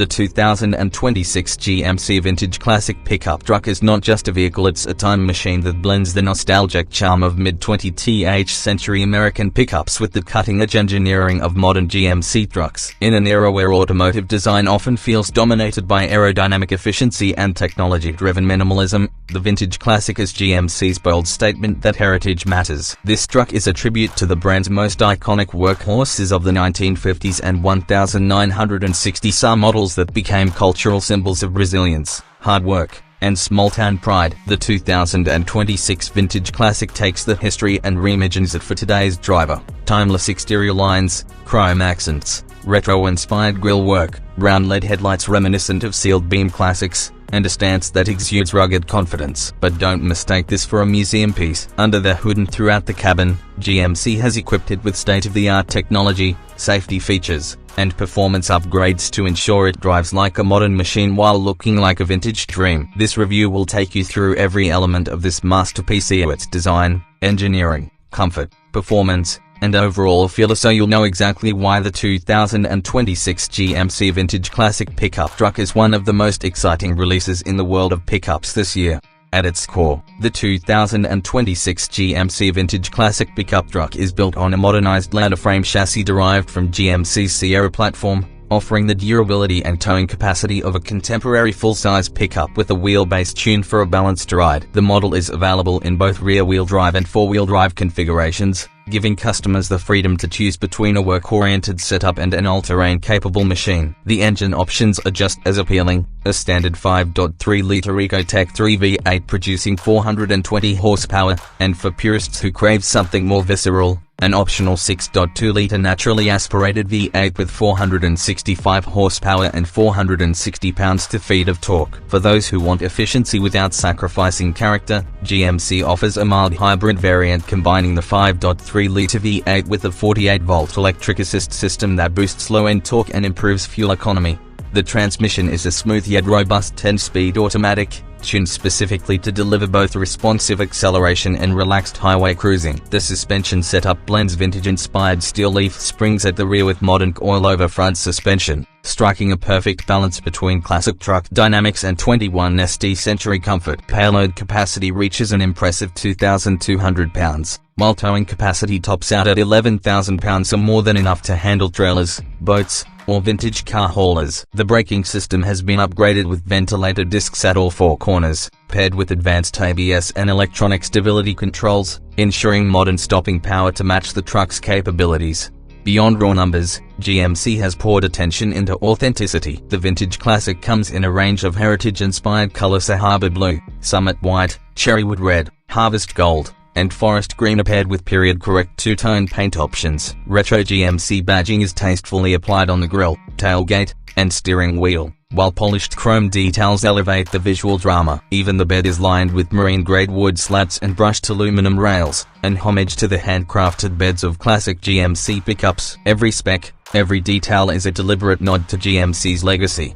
The 2026 GMC Vintage Classic Pickup truck is not just a vehicle, it's a time machine that blends the nostalgic charm of mid-20th century American pickups with the cutting-edge engineering of modern GMC trucks. In an era where automotive design often feels dominated by aerodynamic efficiency and technology-driven minimalism, the Vintage Classic is GMC's bold statement that heritage matters. This truck is a tribute to the brand's most iconic workhorses of the 1950s and 1960s models that became cultural symbols of resilience, hard work, and small-town pride. The 2026 Vintage Classic takes that history and reimagines it for today's driver. Timeless exterior lines, chrome accents, retro-inspired grille work, round LED headlights reminiscent of sealed beam classics, and a stance that exudes rugged confidence. But don't mistake this for a museum piece. Under the hood and throughout the cabin, GMC has equipped it with state-of-the-art technology, safety features, and performance upgrades to ensure it drives like a modern machine while looking like a vintage dream. This review will take you through every element of this masterpiece: its design, engineering, comfort, performance, and overall feel, so you'll know exactly why the 2026 GMC Vintage Classic Pickup truck is one of the most exciting releases in the world of pickups this year. At its core, the 2026 GMC Vintage Classic Pickup truck is built on a modernized ladder frame chassis derived from GMC's Sierra platform, offering the durability and towing capacity of a contemporary full-size pickup with a wheelbase tuned for a balanced ride. The model is available in both rear-wheel drive and four-wheel drive configurations, giving customers the freedom to choose between a work-oriented setup and an all-terrain-capable machine. The engine options are just as appealing: a standard 5.3-liter Ecotec 3 V8 producing 420 horsepower, and for purists who crave something more visceral, an optional 6.2-liter naturally aspirated V8 with 465 horsepower and 460 pounds-to-feet of torque. For those who want efficiency without sacrificing character, GMC offers a mild hybrid variant combining the 5.3-liter V8 with a 48-volt electric assist system that boosts low-end torque and improves fuel economy. The transmission is a smooth yet robust 10-speed automatic, tuned specifically to deliver both responsive acceleration and relaxed highway cruising. The suspension setup blends vintage-inspired steel leaf springs at the rear with modern coil-over front suspension, striking a perfect balance between classic truck dynamics and 21st century comfort. Payload capacity reaches an impressive 2,200 pounds, while towing capacity tops out at 11,000 pounds, or more than enough to handle trailers, boats, or vintage car haulers. The braking system has been upgraded with ventilator discs at all four corners, paired with advanced ABS and electronic stability controls, ensuring modern stopping power to match the truck's capabilities. Beyond raw numbers, GMC has poured attention into authenticity. The Vintage Classic comes in a range of heritage-inspired colors: Sahara blue, summit white, cherrywood red, harvest gold, and forest green, paired with period-correct two-tone paint options. Retro GMC badging is tastefully applied on the grille, tailgate, and steering wheel, while polished chrome details elevate the visual drama. Even the bed is lined with marine-grade wood slats and brushed aluminum rails, an homage to the handcrafted beds of classic GMC pickups. Every spec, every detail is a deliberate nod to GMC's legacy.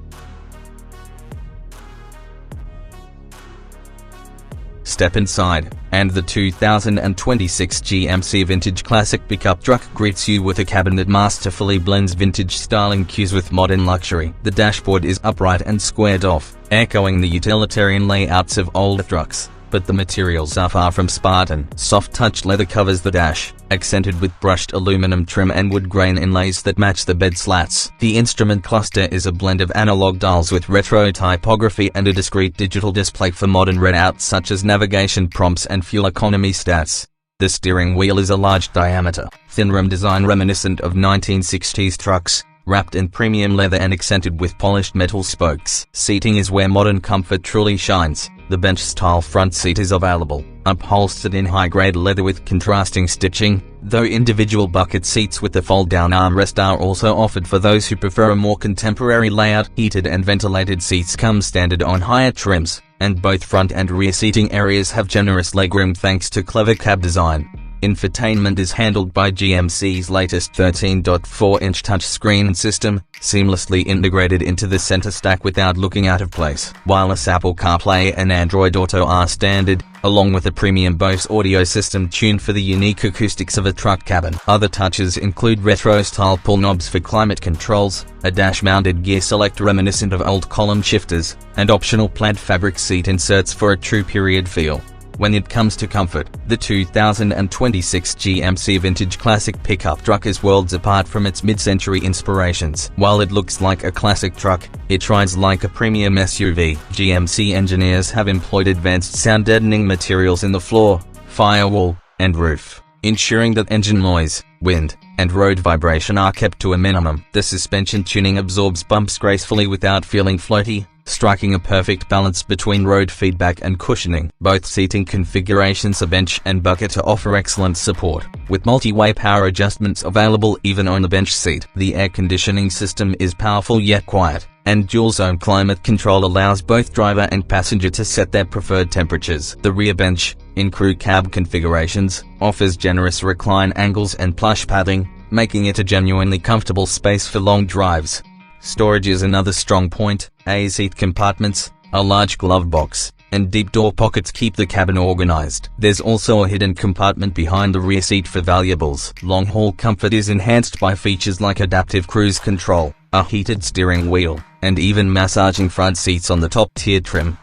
Step inside, and the 2026 GMC Vintage Classic Pickup truck greets you with a cabin that masterfully blends vintage styling cues with modern luxury. The dashboard is upright and squared off, echoing the utilitarian layouts of older trucks, but the materials are far from Spartan. Soft-touch leather covers the dash, accented with brushed aluminum trim and wood grain inlays that match the bed slats. The instrument cluster is a blend of analog dials with retro typography and a discrete digital display for modern readouts such as navigation prompts and fuel economy stats. The steering wheel is a large diameter, thin rim design reminiscent of 1960s trucks, wrapped in premium leather and accented with polished metal spokes. Seating is where modern comfort truly shines. The bench-style front seat is available, upholstered in high-grade leather with contrasting stitching, though individual bucket seats with the fold-down armrest are also offered for those who prefer a more contemporary layout. Heated and ventilated seats come standard on higher trims, and both front and rear seating areas have generous legroom thanks to clever cab design. Infotainment is handled by GMC's latest 13.4-inch touchscreen system, seamlessly integrated into the center stack without looking out of place. Wireless Apple CarPlay and Android Auto are standard, along with a premium Bose audio system tuned for the unique acoustics of a truck cabin. Other touches include retro-style pull knobs for climate controls, a dash-mounted gear selector reminiscent of old column shifters, and optional plaid fabric seat inserts for a true period feel. When it comes to comfort, the 2026 GMC Vintage Classic Pickup truck is worlds apart from its mid-century inspirations. While it looks like a classic truck, it rides like a premium SUV. GMC engineers have employed advanced sound-deadening materials in the floor, firewall, and roof, ensuring that engine noise, wind, and road vibration are kept to a minimum. The suspension tuning absorbs bumps gracefully without feeling floaty, striking a perfect balance between road feedback and cushioning. Both seating configurations are bench and bucket to offer excellent support, with multi-way power adjustments available even on the bench seat. The air conditioning system is powerful yet quiet, and dual-zone climate control allows both driver and passenger to set their preferred temperatures. The rear bench, in crew cab configurations, offers generous recline angles and plush padding, making it a genuinely comfortable space for long drives. Storage is another strong point. Seat compartments, a large glove box, and deep door pockets keep the cabin organized. There's also a hidden compartment behind the rear seat for valuables. Long-haul comfort is enhanced by features like adaptive cruise control, a heated steering wheel, and even massaging front seats on the top-tier trim.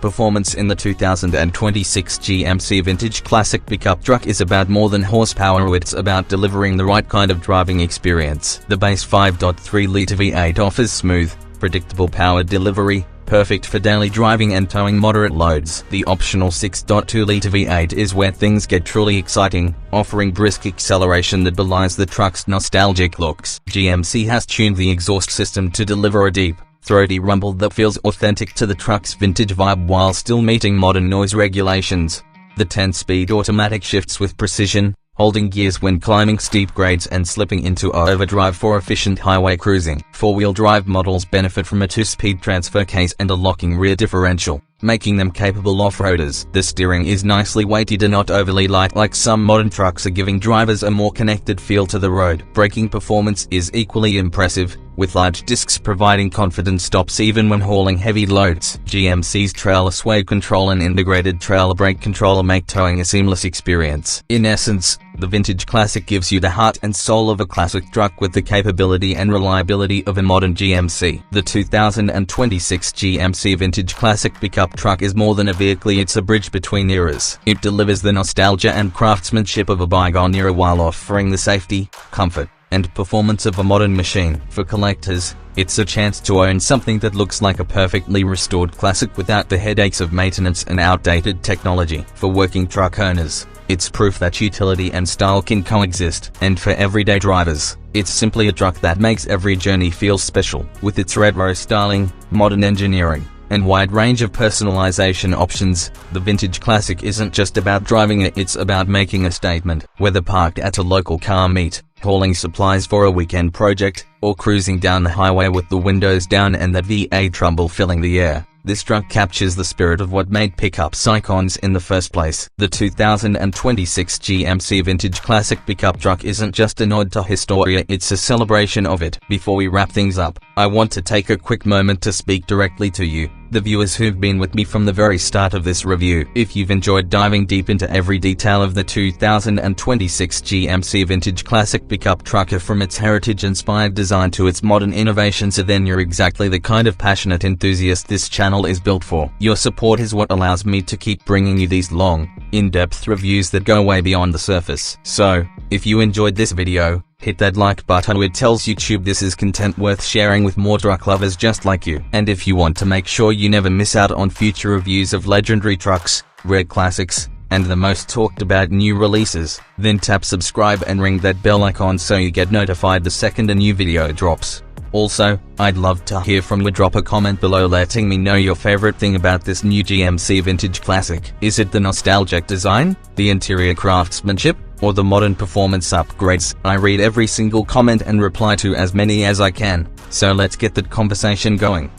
Performance in the 2026 GMC Vintage Classic Pickup truck is about more than horsepower. It's about delivering the right kind of driving experience. The base 5.3-liter V8 offers smooth, predictable power delivery, perfect for daily driving and towing moderate loads. The optional 6.2-liter V8 is where things get truly exciting, offering brisk acceleration that belies the truck's nostalgic looks. GMC has tuned the exhaust system to deliver a deep, throaty rumble that feels authentic to the truck's vintage vibe while still meeting modern noise regulations. The 10-speed automatic shifts with precision, holding gears when climbing steep grades and slipping into overdrive for efficient highway cruising. Four-wheel drive models benefit from a 2-speed transfer case and a locking rear differential, making them capable off-roaders. The steering is nicely weighted and not overly light like some modern trucks, are giving drivers a more connected feel to the road. Braking performance is equally impressive, with large discs providing confident stops even when hauling heavy loads. GMC's trailer sway control and integrated trailer brake controller make towing a seamless experience. In essence, the Vintage Classic gives you the heart and soul of a classic truck with the capability and reliability of a modern GMC. The 2026 GMC Vintage Classic Pickup truck is more than a vehicle, it's a bridge between eras. It delivers the nostalgia and craftsmanship of a bygone era while offering the safety, comfort, and performance of a modern machine. For collectors, it's a chance to own something that looks like a perfectly restored classic without the headaches of maintenance and outdated technology. For working truck owners, it's proof that utility and style can coexist. And for everyday drivers, it's simply a truck that makes every journey feel special. With its retro styling, modern engineering, and wide range of personalization options, the Vintage Classic isn't just about driving it, it's about making a statement. Whether parked at a local car meet, hauling supplies for a weekend project, or cruising down the highway with the windows down and that V8 rumble filling the air, this truck captures the spirit of what made pickups icons in the first place. The 2026 GMC Vintage Classic Pickup truck isn't just a nod to history, it's a celebration of it. Before we wrap things up, I want to take a quick moment to speak directly to you, the viewers who've been with me from the very start of this review. If you've enjoyed diving deep into every detail of the 2026 GMC Vintage Classic Pickup truck, from its heritage-inspired design to its modern innovations, then you're exactly the kind of passionate enthusiast this channel is built for. Your support is what allows me to keep bringing you these long, in-depth reviews that go way beyond the surface. So, if you enjoyed this video, hit that like button. It tells YouTube this is content worth sharing with more truck lovers just like you. And if you want to make sure you never miss out on future reviews of legendary trucks, rare classics, and the most talked about new releases, then tap subscribe and ring that bell icon so you get notified the second a new video drops. Also, I'd love to hear from you. Drop a comment below letting me know your favorite thing about this new GMC Vintage Classic. Is it the nostalgic design, the interior craftsmanship, or the modern performance upgrades. I read every single comment and reply to as many as I can, so let's get that conversation going.